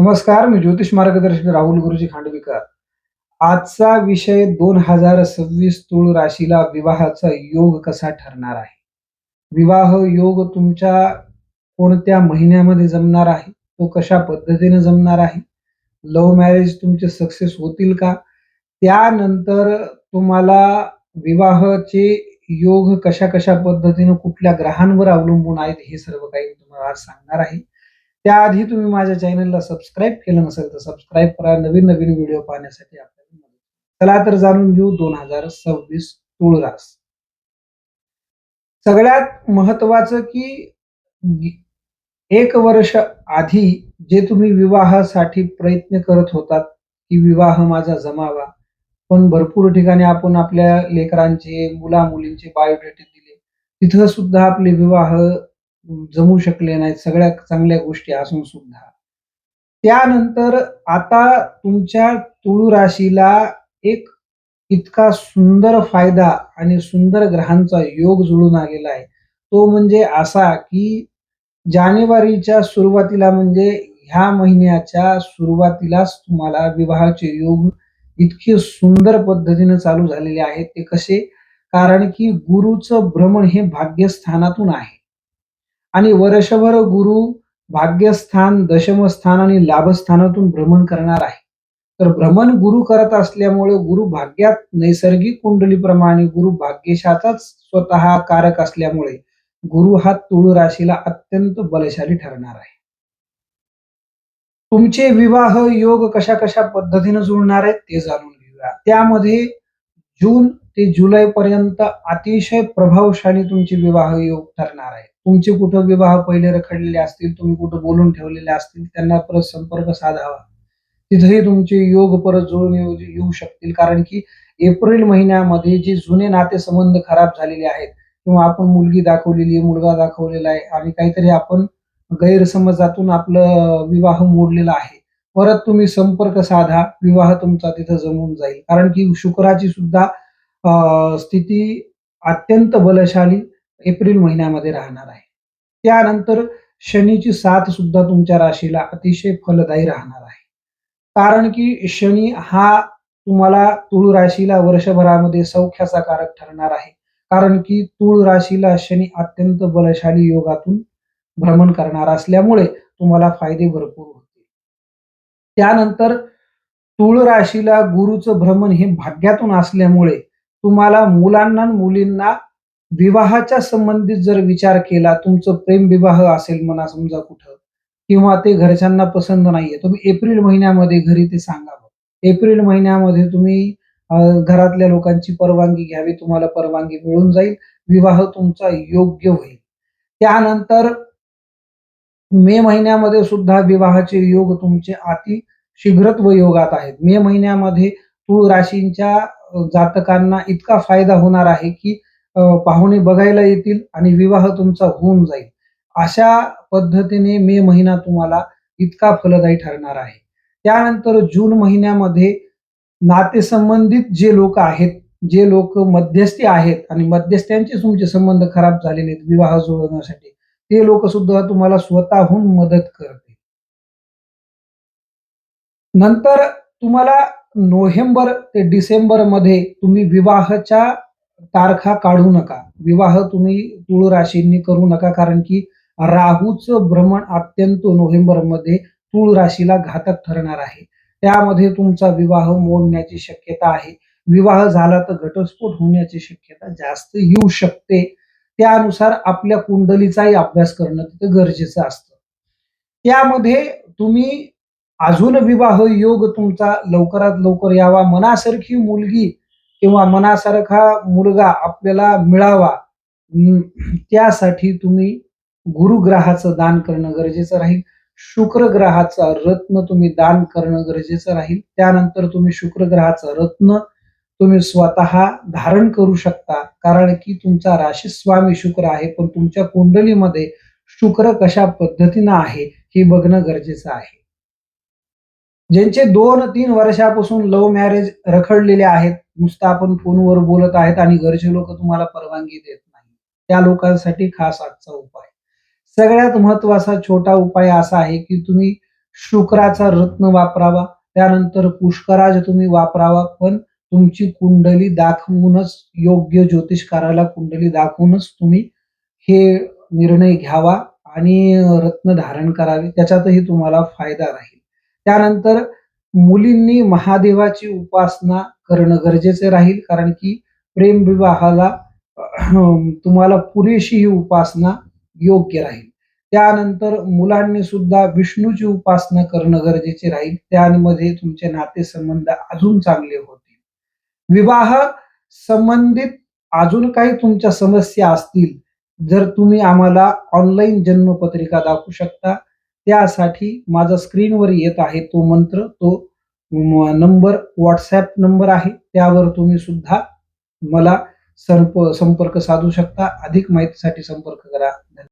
नमस्कार, मी ज्योतिष मार्गदर्शक राहुल गुरुजी खांडवीकर. आजचा विषय 2026 तुळ राशीला विवाहाचा योग कसा ठरणार आहे? विवाह योग तुमच्या कोणत्या महिन्यामध्ये जमणार आहे? तो कशा पद्धतीने जमणार आहे? लव्ह मॅरेज तुमचे सक्सेस होतील का? त्यानंतर तुम्हाला विवाहाचे योग कशा-कशा पद्धतीने कुठल्या ग्रहांवर अवलंबून आहेत, हे सर्व काही मी तुम्हाला आज सांगणार आहे. त्याआधी तुम्ही माझ्या चॅनलला सबस्क्राईब केलं नसेल तर सबस्क्राईब करा. नवीन-नवीन व्हिडिओ पाहण्यासाठी आपल्याला मदत करा. चला तर जाणून घेऊ 2026 तुळ रास. सगळ्यात महत्त्वाचं की 1 वर्ष आधी जे तुम्ही विवाहासाठी प्रयत्न करत होतात, की विवाह माझा जमावा. पण भरपूर ठिकाणी आपण आपल्या लेकरांचे, मुला-मुलींचे बायोडेटे दिले. तिथं सुद्धा आपले विवाह जमू शकले नाहीत, सगळ्या चांगल्या गोष्टी असून सुद्धा. त्यानंतर आता तुमच्या तुळ राशीला एक इतका सुंदर फायदा आणि सुंदर ग्रहांचा योग जुळून आलेला आहे. तो म्हणजे असा, की जानेवारीच्या सुरुवातीला म्हणजे ह्या महिन्याच्या सुरुवातीलाच तुम्हाला विवाहाचे योग इतके सुंदर पद्धतीने चालू झालेले आहेत. ते कसे? कारण की गुरुचं भ्रमण हे भाग्यस्थानातून आहे आणि वर्षभर गुरु भाग्यस्थान, दशमस्थान आणि लाभस्थानातून भ्रमण करणार आहे. तर भ्रमण गुरु करत असल्यामुळे गुरु भाग्यात नैसर्गिक कुंडलीप्रमाणे गुरु भाग्यशाचाच स्वतः कारक असल्यामुळे गुरु हा तुळ राशीला अत्यंत बलशाली ठरणार आहे. तुमचे विवाह योग कशा-कशा पद्धतीने जुळणार आहेत ते जाणून घेऊया. त्यामध्ये जून ते जुलैपर्यंत अतिशय प्रभावशाली तुमचे विवाह योग ठरणार आहे. तुमचे कुठं विवाह पहिले रखडलेले असतील, तुम्ही कुठं बोलून ठेवलेले असतील, त्यांना परत संपर्क साधावा. तिथेही तुमचे योग परत जुळून येऊ येऊ शकतील. कारण की एप्रिल महिन्यामध्ये जे जुने नातेसंबंध खराब झालेले आहेत किंवा आपण मुलगी दाखवलेली आहे, मुलगा दाखवलेला आहे आणि काहीतरी आपण गैरसमजातून आपलं विवाह मोडलेला आहे. परत तुम्ही संपर्क साधा, विवाह तुमचा तिथं जमून जाईल. कारण की शुक्राची सुद्धा स्थिती अत्यंत बलशाली एप्रिल महिन्यामध्ये राहणार आहे. त्यानंतर शनीची साथ सुद्धा तुमच्या राशीला अतिशय फलदायी राहणार आहे. कारण की शनी हा तुम्हाला तुळ राशीला वर्षभरामध्ये सौख्याचा कारक ठरणार आहे. कारण की तुळ राशीला शनी अत्यंत बलशाली योगातून भ्रमण करणार असल्यामुळे तुम्हाला फायदे भरपूर होतील. त्यानंतर तुळ राशीला गुरूचं भ्रमण हे भाग्यातून असल्यामुळे तुम्हाला मुलांना आणि मुलींना विवाहाच्या संबंधित जर विचार केला, तुमचं प्रेमविवाह असेल म्हणा समजा कुठं किंवा ते घरच्यांना पसंत नाहीये, तुम्ही एप्रिल महिन्यामध्ये घरी ते सांगावं. एप्रिल महिन्यामध्ये तुम्ही घरातल्या लोकांची परवानगी घ्यावी, तुम्हाला परवानगी मिळून जाईल. विवाह तुमचा योग्य होईल. त्यानंतर मे महिन्यामध्ये सुद्धा विवाहाचे योग तुमचे अति शीघ्रत्व योगात आहेत. मे महिन्यामध्ये तुळ राशींच्या जातकांना इतका फायदा होणार आहे, की पाहुणे बघायला येतील आणि विवाह तुमचा होऊन जाईल. अशा पद्धतीने मे महिना तुम्हाला इतका फलदायी ठरणार आहे. त्यानंतर जून महिन्यामध्ये नातेसंबंधित जे लोक आहेत, जे लोक मध्यस्थी आहेत आणि मध्यस्थ्यांचे तुमचे संबंध खराब झालेले आहेत विवाह जुळवण्यासाठी, ते लोक सुद्धा तुम्हाला स्वतःहून मदत करतील. नंतर तुम्हाला नोव्हेंबर ते डिसेंबरमध्ये तुम्ही विवाहाच्या तारखा काढू नका. विवाह तुम्ही तुळ राशींनी करू नका कारण की राहूचं भ्रमण अत्यंत नोव्हेंबरमध्ये तुळ राशीला घातक ठरणार आहे. त्यामध्ये तुमचा विवाह मोडण्याची शक्यता आहे. विवाह झाला तर घटस्फोट होण्याची शक्यता जास्त येऊ शकते. त्यानुसार आपल्या कुंडलीचाही अभ्यास करणं तिथं गरजेचं असतं. त्यामध्ये तुम्ही अजून विवाह योग तुमचा लवकरात लवकर यावा, मनासारखी मुलगी किंवा मनासारखा मुलगा आपल्याला मिळावा, त्यासाठी तुम्ही गुरुग्रहाचं दान करणं गरजेचं राहील. शुक्र ग्रहाचा रत्न तुम्ही दान करणं गरजेचं राहील. त्यानंतर तुम्ही शुक्र ग्रहाचं रत्न तुम्ही स्वतः धारण करू शकता. कारण की तुमचा राशीस्वामी शुक्र आहे, पण तुमच्या कुंडलीमध्ये शुक्र कशा पद्धतीनं आहे हे बघणं गरजेचं आहे. ज्यांचे 2-3 वर्षापासून लव्ह मॅरेज रखडलेले आहेत, नुसतं आपण फोनवर बोलत आहेत आणि घरचे लोकं तुम्हाला परवानगी देत नाही. त्या लोकांसाठी खास आजचा उपाय. सगळ्यात महत्त्वाचा छोटा उपाय असा आहे, की तुम्ही शुक्राचा रत्न वापरावा. त्यानंतर पुष्कराज तुम्ही वापरावा. पण तुमची कुंडली दाखवूनच, योग्य ज्योतिषकाराला कुंडली दाखवूनच तुम्ही हे निर्णय घ्यावा आणि रत्न धारण करावे. त्याच्यातही तुम्हाला फायदा राहील. त्यानंतर मुलींनी महादेवाची उपासना करणं गरजेचे राहील, कारण की प्रेमविवाहाला तुम्हाला पुरेशी ही उपासना योग्य राहील. त्यानंतर मुलांनी सुद्धा विष्णूची उपासना करणं गरजेचे राहील. त्यामध्ये तुमचे नातेसंबंध अजून चांगले होतील. विवाह संबंधित अजून काही तुमच्या समस्या असतील, जर तुम्ही आम्हाला ऑनलाईन जन्मपत्रिका दाखवू शकता. त्यासाठी माझा स्क्रीनवर येत आहे तो मंत्र, तो नंबर WhatsApp नंबर आहे. त्यावर तुम्ही सुद्धा मला संपर्क साधू शकता. अधिक माहितीसाठी संपर्क करा.